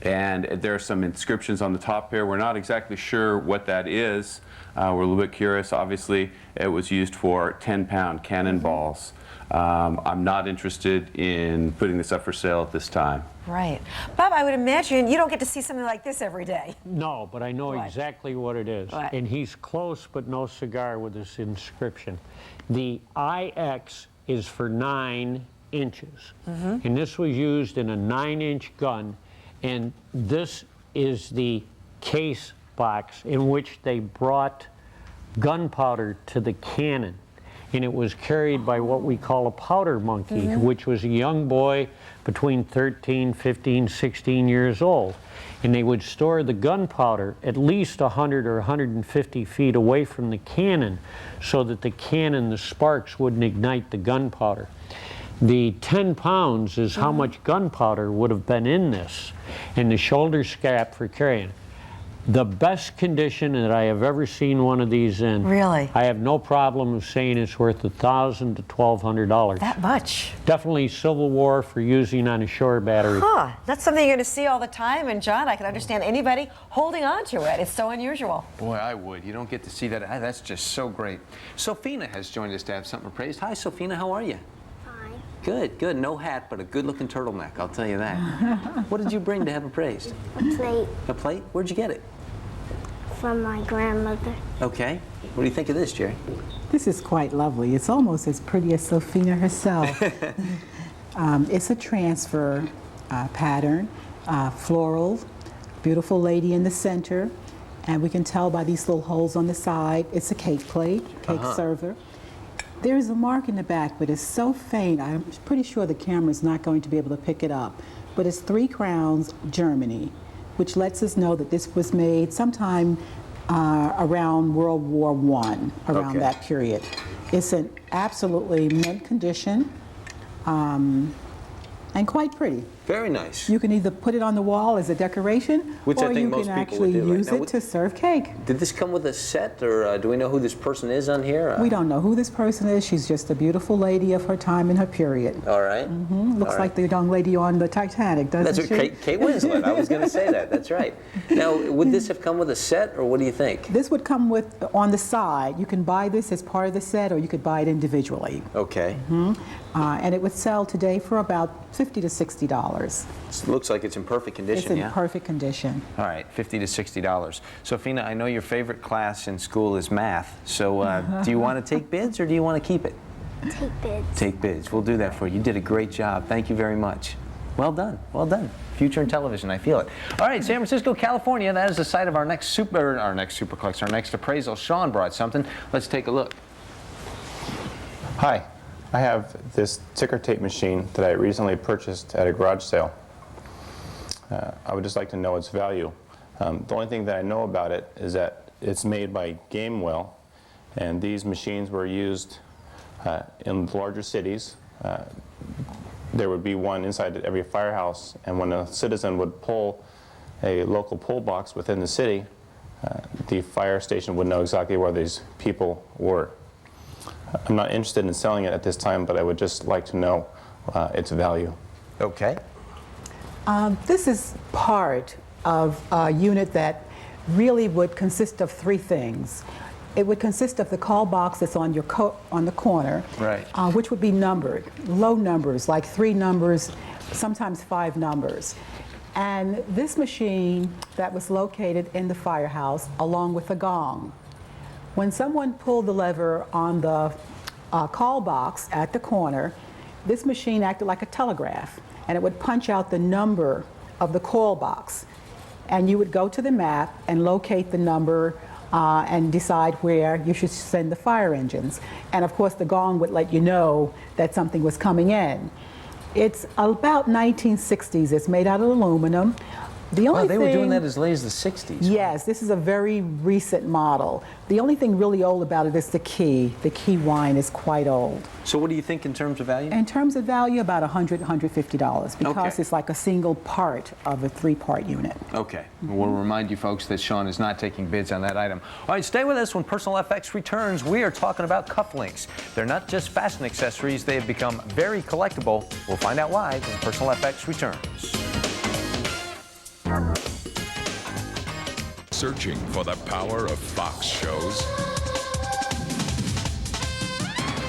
And there are some inscriptions on the top here. We're not exactly sure what that is. We're a little bit curious. Obviously, it was used for 10-pound cannonballs. I'm not interested in putting this up for sale at this time. Right. Bob, I would imagine you don't get to see something like this every day. No, but I know What? exactly what it is. What? And he's close, but no cigar with this inscription. The IX is for 9 inches. And this was used in a 9-inch gun. And this is the case box in which they brought gunpowder to the cannon. And it was carried by what we call a powder monkey, which was a young boy between 13, 15, 16 years old. And they would store the gunpowder at least 100 or 150 feet away from the cannon so that the cannon, the sparks, wouldn't ignite the gunpowder. The 10 pounds is how much gunpowder would have been in this, and the shoulder strap for carrying. The best condition that I have ever seen one of these in. Really? I have no problem of saying it's worth $1,000 to $1,200. That much? Definitely Civil War for using on a shore battery. Huh. That's something you're going to see all the time. And John, I can understand anybody holding on to it. It's so unusual. Boy, I would. You don't get to see that. That's just so great. Sophina has joined us to have something appraised. Hi, Sophina. How are you? Fine. Good, good. No hat, but a good-looking turtleneck, I'll tell you that. What did you bring to have appraised? A plate. A plate? Where'd you get it? From my grandmother. Okay. What do you think of this, Jerry? This is quite lovely. It's almost as pretty as Sophina herself. It's a transfer pattern, floral, beautiful lady in the center, and we can tell by these little holes on the side, it's a cake plate, cake server. There is a mark in the back, but it's so faint, I'm pretty sure the camera's not going to be able to pick it up. But it's 3 Crowns, Germany, which lets us know that this was made sometime around World War I, around that period. It's an absolutely mint condition and quite pretty. Very nice. You can either put it on the wall as a decoration, Which or I think you most can people actually would do, right? use Now, it to serve cake. Did this come with a set, or do we know who this person is on here? We don't know who this person is. She's just a beautiful lady of her time and her period. All right. Looks like the young lady on the Titanic, doesn't That's she? what Kate Winslet. I was going to say that. That's right. Now, would this have come with a set, or what do you think? This would come with, on the side, you can buy this as part of the set, or you could buy it individually. Okay. And it would sell today for about $50 to $60. It looks like it's in perfect condition, It's in perfect condition. All right, $50 to $60. Sophina, I know your favorite class in school is math, so do you want to take bids, or do you want to keep it? Take bids. Take bids. We'll do that for you. You did a great job. Thank you very much. Well done. Well done. Future in television, I feel it. All right, San Francisco, California. That is the site of our next supercollection, our next appraisal. Sean brought something. Let's take a look. Hi. I have this ticker tape machine that I recently purchased at a garage sale. I would just like to know its value. The only thing that I know about it is that it's made by Gamewell, and these machines were used in larger cities. There would be one inside every firehouse, and when a citizen would pull a local pull box within the city, the fire station would know exactly where these people were. I'm not interested in selling it at this time, but I would just like to know its value. Okay. This is part of a unit that really would consist of 3 things. It would consist of the call box that's on your on the corner, right, which would be numbered, low numbers, like 3 numbers, sometimes 5 numbers. And this machine that was located in the firehouse, along with a gong. When someone pulled the lever on the call box at the corner, this machine acted like a telegraph, and it would punch out the number of the call box. And you would go to the map and locate the number and decide where you should send the fire engines. And of course, the gong would let you know that something was coming in. It's about 1960s. It's made out of aluminum. The only they were doing thing- that as late as the 60s. Yes, this is a very recent model. The only thing really old about it is the key. The key wine is quite old. So what do you think in terms of value? In terms of value, about $100, $150 because Okay. it's like a single part of a 3-part unit. Okay. We'll remind you folks that Sean is not taking bids on that item. All right, stay with us. When Personal FX returns, we are talking about cufflinks. They're not just fashion accessories. They have become very collectible. We'll find out why when Personal FX returns. Searching for the power of Fox shows?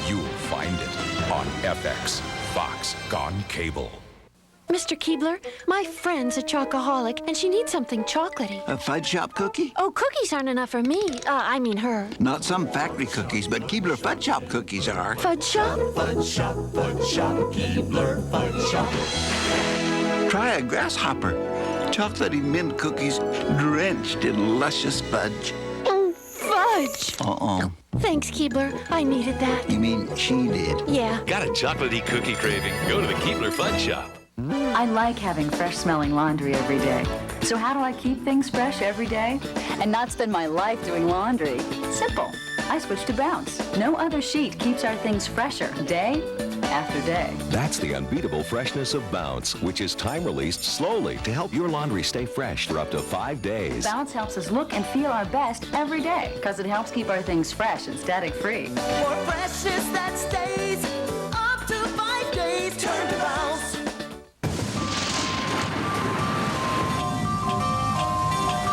You'll find it on FX, Fox Gone Cable. Mr. Keebler, my friend's a chocoholic, and she needs something chocolatey. A fudge shop cookie? Oh, cookies aren't enough for me. I mean her. Not some factory cookies, but Keebler Fudge Shop cookies are. Fudge shop? Fudge shop, Keebler Fudge Shop. Try a grasshopper. Chocolatey mint cookies drenched in luscious fudge. Fudge! Uh-oh. Thanks, Keebler. I needed that. You mean she did? Yeah. Got a chocolatey cookie craving? Go to the Keebler Fudge Shop. I like having fresh-smelling laundry every day. So how do I keep things fresh every day and not spend my life doing laundry? Simple. I switched to Bounce. No other sheet keeps our things fresher day after day. That's the unbeatable freshness of Bounce, which is time-released slowly to help your laundry stay fresh for up to 5 days. Bounce helps us look and feel our best every day because it helps keep our things fresh and static-free. More freshness that stays up to 5 days. Turn to Bounce.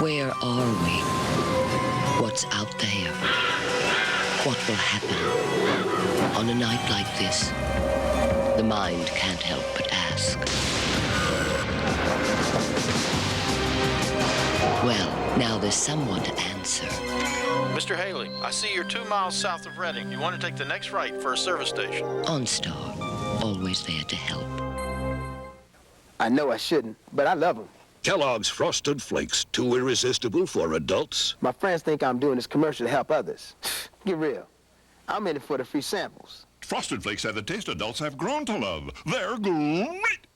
Where are we? What's out there? What will happen? On a night like this, the mind can't help but ask. Well, now there's someone to answer. Mr. Haley, I see you're 2 miles south of Reading. You want to take the next right for a service station. OnStar, always there to help. I know I shouldn't, but I love them. Kellogg's Frosted Flakes, too irresistible for adults. My friends think I'm doing this commercial to help others. Get real. I'm in it for the free samples. Frosted Flakes have the taste adults have grown to love. They're great!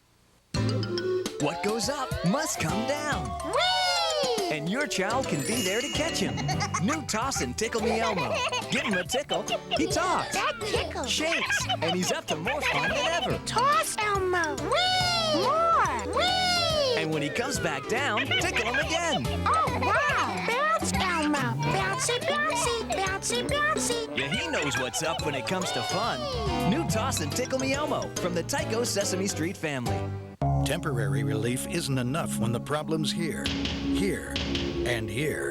What goes up must come down. Whee! And your child can be there to catch him. New Toss and Tickle Me Elmo. Give him a tickle, he talks, That tickles. shakes, and he's up to more fun than ever. Toss, Elmo. Whee! More. Whee! And when he comes back down, tickle him again. Oh, wow. Bounce, Elmo. Bouncy, bouncy, bouncy, bouncy. Yeah, he knows what's up when it comes to fun. New Toss and Tickle Me Elmo from the Tycho Sesame Street family. Temporary relief isn't enough when the problem's here, and here.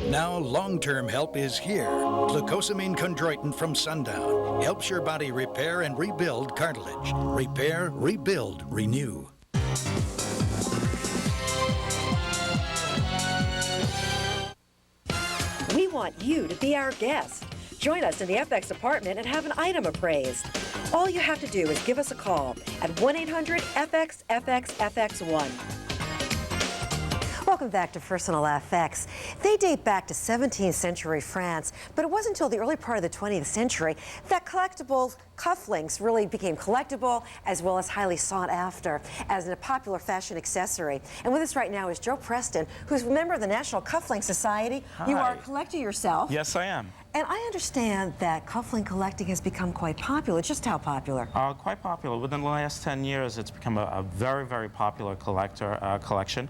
Now long-term help is here. Glucosamine chondroitin from Sundown helps your body repair and rebuild cartilage. Repair, rebuild, renew. We want you to be our guest. Join us in the FX apartment and have an item appraised. All you have to do is give us a call at 1-800-FX-FX-FX1. Welcome back to Personal FX. They date back to 17th century France, but it wasn't until the early part of the 20th century that collectible cufflinks really became collectible as well as highly sought after as a popular fashion accessory. And with us right now is Joe Preston, who's a member of the National Cufflink Society. Hi. You are a collector yourself. Yes, I am. And I understand that cufflink collecting has become quite popular. Just how popular? Quite popular. Within the last 10 years, it's become a very, very popular collection.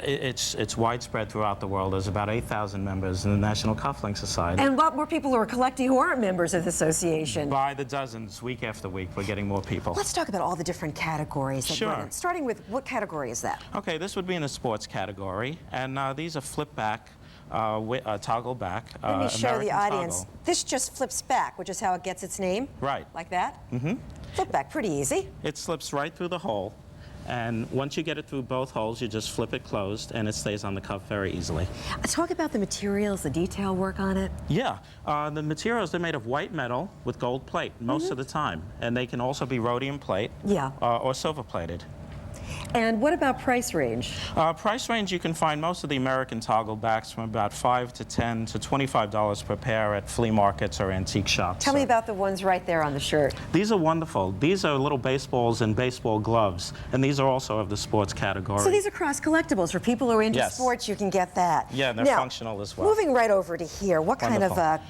It's widespread throughout the world. There's about 8,000 members in the National Cufflink Society. And a lot more people who are collecting who aren't members of the association. By the dozens, week after week, we're getting more people. Let's talk about all the different categories. That Sure. run in. Starting with, what category is that? Okay, this would be in the sports category, and these are flip back, toggle back. Let me show American the audience. toggle. This just flips back, which is how it gets its name. Right. Like that? Mm-hmm. Flip back, pretty easy. It slips right through the hole, and once you get it through both holes, you just flip it closed, and it stays on the cuff very easily. Talk about the materials, the detail work on it. Yeah, the materials, they're made of white metal with gold plate most of the time, and they can also be rhodium plate Yeah. or silver plated. And what about price range? Price range, you can find most of the American toggle backs from about $5 to $10 to $25 per pair at flea markets or antique shops. Tell me about the ones right there on the shirt. These are wonderful. These are little baseballs and baseball gloves, and these are also of the sports category. So these are cross collectibles. For people who are into sports, you can get that. Yeah, they're functional as well. Moving right over to here, what kind of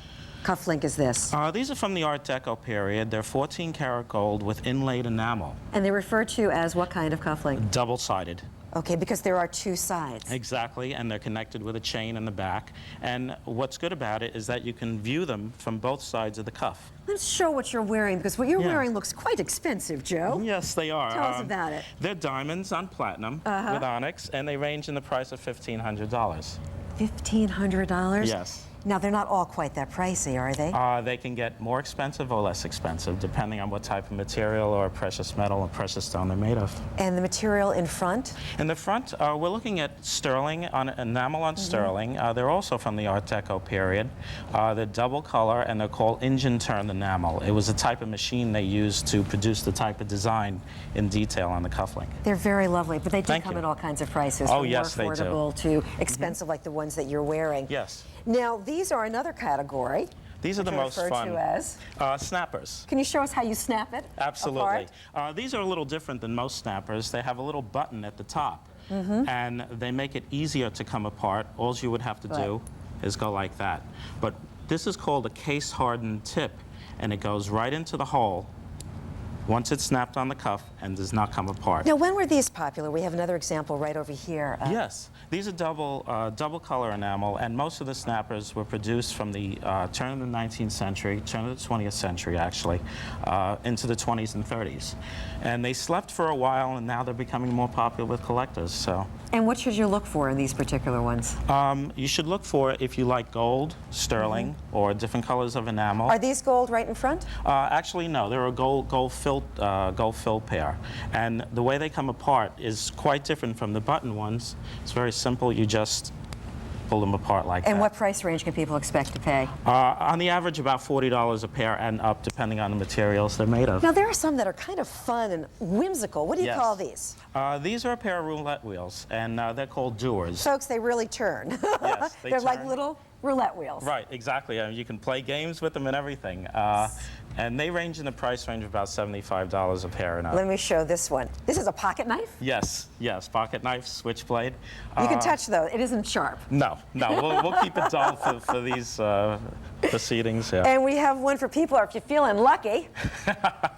cufflink is this? These are from the Art Deco period. They're 14-karat gold with inlaid enamel. And they're referred to as what kind of cufflink? Double-sided. Okay, because there are two sides. Exactly, and they're connected with a chain in the back. And what's good about it is that you can view them from both sides of the cuff. Let's show what you're wearing, because what you're wearing looks quite expensive, Joe. Yes, they are. Tell us about it. They're diamonds on platinum with onyx, and they range in the price of $1,500. $1,500? Yes. Now, they're not all quite that pricey, are they? They can get more expensive or less expensive, depending on what type of material or precious metal or precious stone they're made of. And the material in front? In the front, we're looking at sterling, on enamel on sterling. They're also from the Art Deco period. They're double color, and they're called engine-turned enamel. It was a type of machine they used to produce the type of design in detail on the cufflink. They're very lovely, but they do come in all kinds of prices. Oh, from yes, more they do. affordable to expensive, like the ones that you're wearing. Yes. Now, these are another category. These are the most fun. To as. Snappers. Can you show us how you snap it? Absolutely. These are a little different than most snappers. They have a little button at the top, and they make it easier to come apart. All you would have to do is go like that. But this is called a case-hardened tip, and it goes right into the hole once it's snapped on the cuff and does not come apart. Now, when were these popular? We have another example right over here. Yes, these are double color enamel, and most of the snappers were produced from the turn of the 19th century, turn of the 20th century actually, into the 20s and 30s. And they slept for a while, and now they're becoming more popular with collectors. So. And what should you look for in these particular ones? You should look for, if you like gold, sterling, or different colors of enamel. Are these gold right in front? Actually, no. They're a gold fill pair. And the way they come apart is quite different from the button ones. It's very simple. You just pull them apart like that. And what price range can people expect to pay? On the average, about $40 a pair and up, depending on the materials they're made of. Now, there are some that are kind of fun and whimsical. What do you call these? These are a pair of roulette wheels, and they're called doers. Folks, they really turn. Yes, They're like little roulette wheels. Right, exactly. You can play games with them and everything. And they range in the price range of about $75 a pair and up. Let me show this one. This is a pocket knife? Yes, pocket knife, switchblade. You can touch though, it isn't sharp. No, we'll keep it dull for these proceedings. Yeah. And we have one for people, or if you're feeling lucky,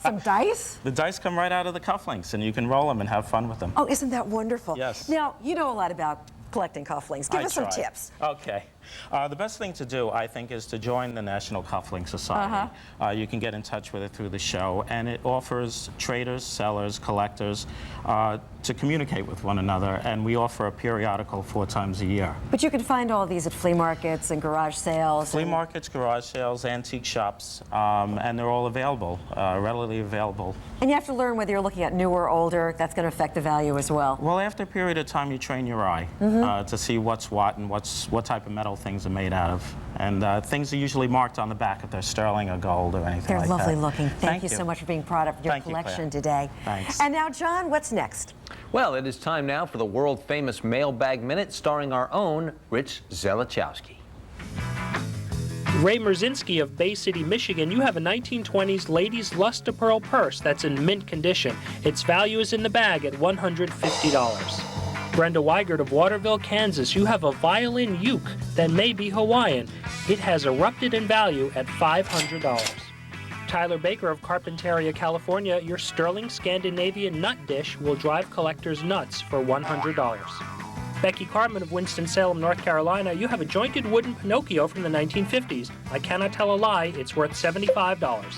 some dice. The dice come right out of the cufflinks, and you can roll them and have fun with them. Oh, isn't that wonderful? Yes. Now, you know a lot about collecting cufflinks. Give us some tips. Okay. The best thing to do, I think, is to join the National Cufflink Society. You can get in touch with it through the show, and it offers traders, sellers, collectors to communicate with one another, and we offer a periodical 4 times a year. But you can find all these at flea markets and garage sales. Flea markets, garage sales, antique shops, and they're all available, readily available. And you have to learn whether you're looking at newer or older. That's going to affect the value as well. Well, after a period of time, you train your eye to see what's what and what type of metal things are made out of. And things are usually marked on the back if they're sterling or gold or anything like that. They're lovely looking. Thank you so much for being proud of your Thank you, collection Claire. today. Thanks. And now, John, what's next? Well, it is time now for the world-famous Mailbag Minute, starring our own Rich Zelichowski. Ray Merzinski of Bay City, Michigan, you have a 1920s ladies' luster pearl purse that's in mint condition. Its value is in the bag at $150. Brenda Weigert of Waterville, Kansas, you have a violin uke that may be Hawaiian. It has erupted in value at $500. Tyler Baker of Carpinteria, California, your sterling Scandinavian nut dish will drive collectors nuts for $100. Becky Carmen of Winston-Salem, North Carolina, you have a jointed wooden Pinocchio from the 1950s. I cannot tell a lie, it's worth $75.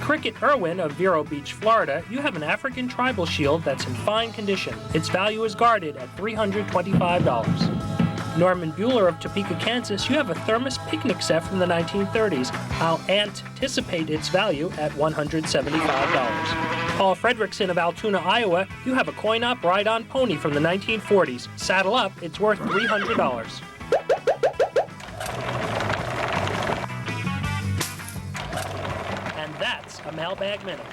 Cricket Irwin of Vero Beach, Florida, you have an African tribal shield that's in fine condition. Its value is guarded at $325. Norman Bueller of Topeka, Kansas, you have a thermos picnic set from the 1930s. I'll anticipate its value at $175. Paul Fredrickson of Altoona, Iowa, you have a coin-op ride-on pony from the 1940s. Saddle up, it's worth $300. And that's a Mailbag Minute.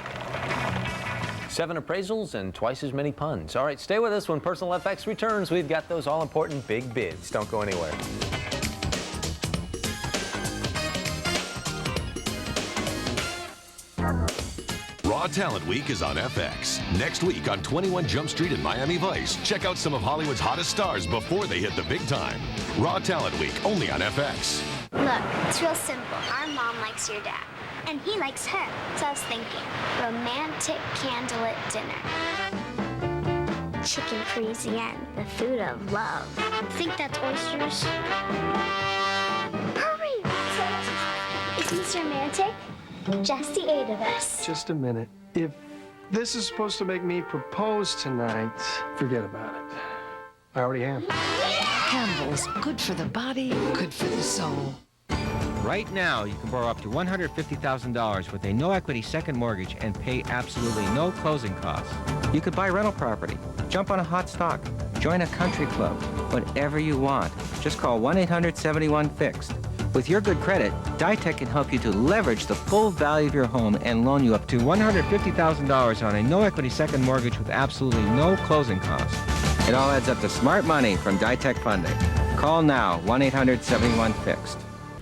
7 appraisals and twice as many puns. All right, stay with us. When Personal FX returns, we've got those all-important big bids. Don't go anywhere. Raw Talent Week is on FX. Next week on 21 Jump Street in Miami Vice, check out some of Hollywood's hottest stars before they hit the big time. Raw Talent Week, only on FX. Look, it's real simple. Our mom likes your dad, and he likes her. So I was thinking, romantic candlelit dinner. Chicken Parisienne, the food of love. Think that's oysters? Hurry! Is this romantic? Just the 8 of us. Just a minute. If this is supposed to make me propose tonight, forget about it. I already am. Campbell's, good for the body, good for the soul. Right now, you can borrow up to $150,000 with a no-equity second mortgage and pay absolutely no closing costs. You could buy rental property, jump on a hot stock, join a country club, whatever you want. Just call 1-800-71-FIXED. With your good credit, Ditech can help you to leverage the full value of your home and loan you up to $150,000 on a no-equity second mortgage with absolutely no closing costs. It all adds up to smart money from Ditech Funding. Call now, 1-800-71-FIXED.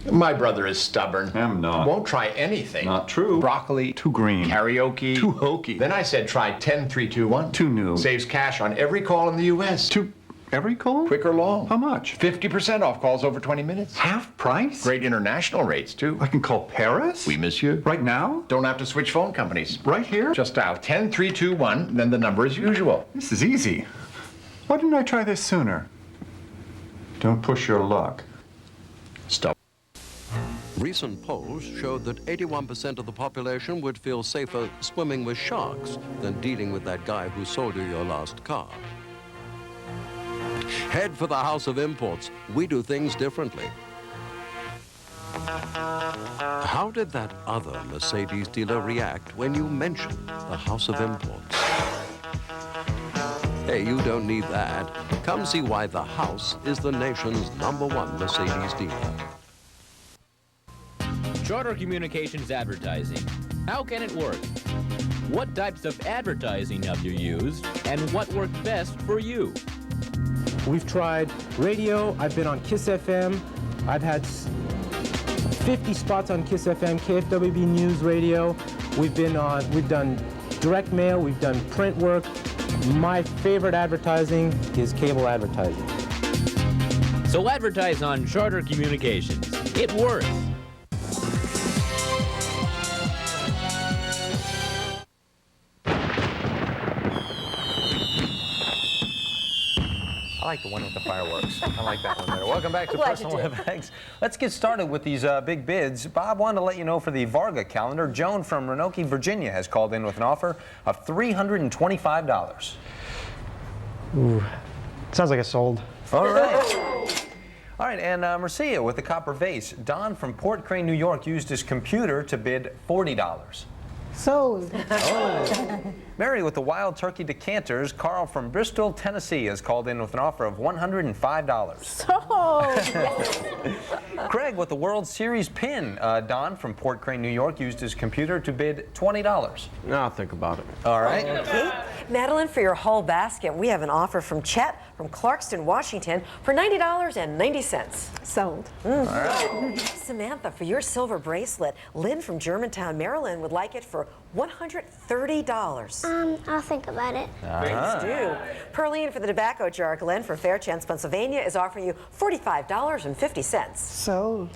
My brother is stubborn. I'm not. Won't try anything. Not true. Broccoli. Too green. Karaoke. Too hokey. Then I said try 10-3-2-1. Too new. Saves cash on every call in the U.S. Every call? Quick or long. How much? 50% off calls over 20 minutes. Half price? Great international rates, too. I can call Paris? Oui, monsieur. Right now? Don't have to switch phone companies. Right here? Just dial 10-3-2-1, then the number as usual. This is easy. Why didn't I try this sooner? Don't push your luck. Stop. Recent polls showed that 81% of the population would feel safer swimming with sharks than dealing with that guy who sold you your last car. Head for the House of Imports. We do things differently. How did that other Mercedes dealer react when you mentioned the House of Imports? Hey, you don't need that. Come see why the House is the nation's #1 Mercedes dealer. Charter Communications Advertising. How can it work? What types of advertising have you used, and what worked best for you? We've tried radio. I've been on Kiss FM. I've had 50 spots on Kiss FM, KFWB News Radio. We've done direct mail. We've done print work. My favorite advertising is cable advertising. So advertise on Charter Communications. It works. I like the one with the fireworks. I like that one better. Welcome back to Glad you Personal did. FX. Let's get started with these big bids. Bob wanted to let you know for the Varga calendar, Joan from Roanoke, Virginia has called in with an offer of $325. Ooh, sounds like a sold. All right. All right, and Marcia with the copper vase. Don from Port Crane, New York used his computer to bid $40. Sold. Oh. Mary with the wild turkey decanters. Carl from Bristol, Tennessee has called in with an offer of $105. Sold. Craig with the World Series pin. Don from Port Crane, New York used his computer to bid $20. I'll think about it. All right. Okay. Madeline, for your whole basket, we have an offer from Chet from Clarkston, Washington for $90.90. Sold. All right. Samantha, for your silver bracelet, Lynn from Germantown, Maryland would like it for $130. I'll think about it. Thanks, do. Perline for the tobacco jar, Glenn for Fairchance, Pennsylvania is offering you $45.50. Sold.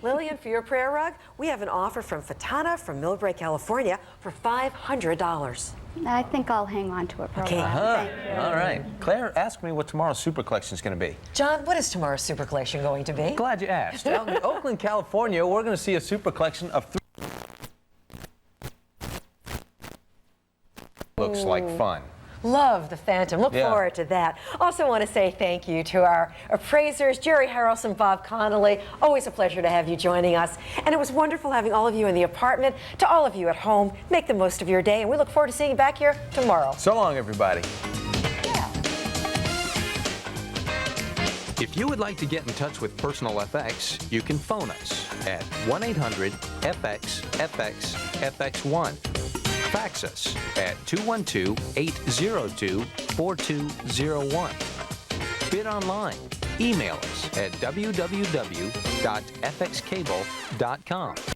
Lillian, for your prayer rug, we have an offer from Fatana from Millbrae, California for $500. I think I'll hang on to it for Okay. a while. Thank you. All right. Claire, ask me what tomorrow's super collection is going to be. John, what is tomorrow's super collection going to be? Glad you asked. Out in Oakland, California, we're going to see a super collection of looks like fun. Love the Phantom. Look forward to that. Also want to say thank you to our appraisers, Jerry Harrelson, Bob Connolly. Always a pleasure to have you joining us. And it was wonderful having all of you in the apartment. To all of you at home, make the most of your day. And we look forward to seeing you back here tomorrow. So long, everybody. If you would like to get in touch with Personal FX, you can phone us at 1-800-FX-FX-FX1. Fax us at 212-802-4201. Bid online. Email us at www.fxcable.com.